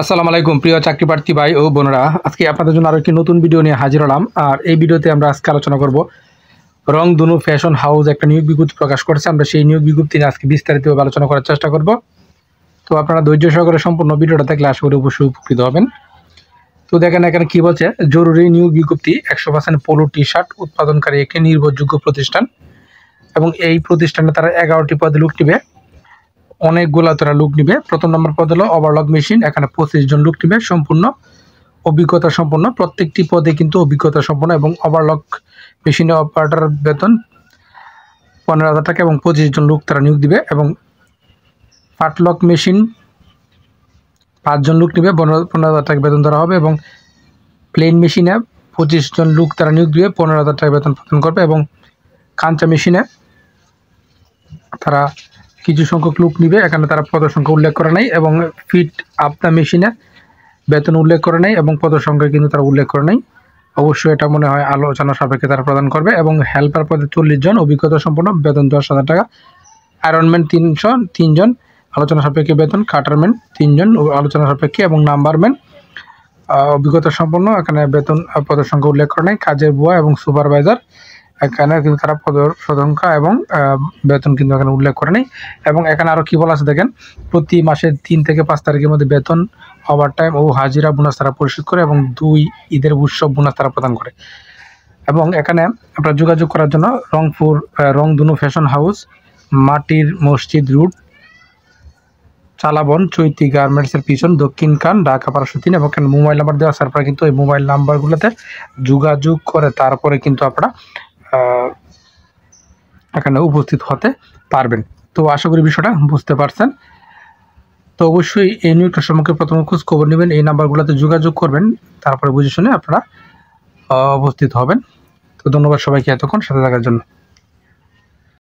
আসসালামু আলাইকুম প্রিয় চাকরি প্রার্থী ভাই ও বোনেরা, আজকে আপনাদের জন্য আরো একটি নতুন ভিডিও নিয়ে হাজির হলাম। আর এই ভিডিওতে আমরা আজকে আলোচনা করব রংধনু ফ্যাশন হাউস একটা নিয়োগ বিজ্ঞপ্তি প্রকাশ করেছে। আমরা সেই নিয়োগ বিজ্ঞপ্তি নিয়ে আজকে বিস্তারিতভাবে আলোচনা করার চেষ্টা করব। তো আপনারা ধৈর্য সহকারে সম্পূর্ণ ভিডিওটা দেখলে আশা করি অবশ্যই উপকৃত হবেন। তো দেখেন এখানে কি বলছে, জরুরি নিয়োগ বিজ্ঞপ্তি 100% পোলো টি শার্ট উৎপাদনকারী একটি নির্ভরযোগ্য প্রতিষ্ঠান এবং এই প্রতিষ্ঠানে তারা 11টি পদে লোক নিবে। অনেকগুলা তারা লোক নিবে। প্রথম নম্বর পদ হলো ওভারলক মেশিন, এখানে 25 জন লোক নিবে, সম্পূর্ণ অভিজ্ঞতা সম্পন্ন, প্রত্যেকটি পদে কিন্তু অভিজ্ঞতা সম্পন্ন। এবং ওভারলক মেশিনে অপারেটর বেতন 15,000 টাকা এবং 25 জন লোক তারা নিয়োগ দিবে। এবং পাটলক মেশিন 5 জন লোক নিবে, 15,000 টাকা বেতন দেওয়া হবে। এবং প্লেন মেশিনে 25 জন লোক তারা নিয়োগ দিবে, 15,000 টাকা বেতন প্রদান করবে। এবং কাঞ্চা মেশিনে তারা কিছু সংখ্যক লোক নিবে, এখানে তারা পদ সংখ্যা উল্লেখ করে নাই। এবং ফিট আপ দ্য মেশিনে বেতন উল্লেখ করে নাই এবং পদ সংখ্যা কিন্তু তারা উল্লেখ করে নাই। অবশ্যই এটা মনে হয় আলোচনা সাপেক্ষে তারা প্রদান করবে। এবং হেল্পার পদে 40 জন, অভিজ্ঞতা সম্পন্ন, বেতন 10,000 টাকা। আয়রনম্যান 3 জন, আলোচনা সাপেক্ষে বেতন। কাটারম্যান 3 জন, আলোচনা সাপেক্ষে। এবং নাম্বারম্যান অভিজ্ঞতা সম্পন্ন, এখানে বেতন পদের সংখ্যা উল্লেখ করে নাই। কাজের বুয়া এবং সুপারভাইজার, এখানে কিন্তু তারা পদের সংখ্যা এবং বেতন কিন্তু এখানে উল্লেখ করে নেই। এবং এখানে আরও কী বলা আছে দেখেন, প্রতি মাসের 3 থেকে 5 তারিখের মধ্যে বেতন, ওভারটাইম ও হাজিরা বোনাস তারা পরিশোধ করে এবং 2 ঈদের উৎসব বোনাস তারা প্রদান করে। এবং এখানে আপনারা যোগাযোগ করার জন্য রংপুর রংধনু ফ্যাশন হাউস, মাটির মসজিদ রুট, চালাবন চৈতি গার্মেন্টসের পিছন, দক্ষিণ কান, ঢাকা 503। এবং এখানে মোবাইল নাম্বার দেওয়া আছে, আপনারা কিন্তু এই মোবাইল নাম্বারগুলোতে যোগাযোগ করে তারপরে কিন্তু আপনারা এখানে উপস্থিত হতে পারবেন। তো আশা করি বিষয়টা বুঝতে পারছেন। তো অবশ্যই এই নিয়োগটার সম্পর্কে প্রথমে খোঁজ খবর নেবেন, এই নাম্বারগুলোতে যোগাযোগ করবেন, তারপরে বুঝে শুনে আপনারা উপস্থিত হবেন। তো ধন্যবাদ সবাইকে এতক্ষণ সাথে থাকার জন্য।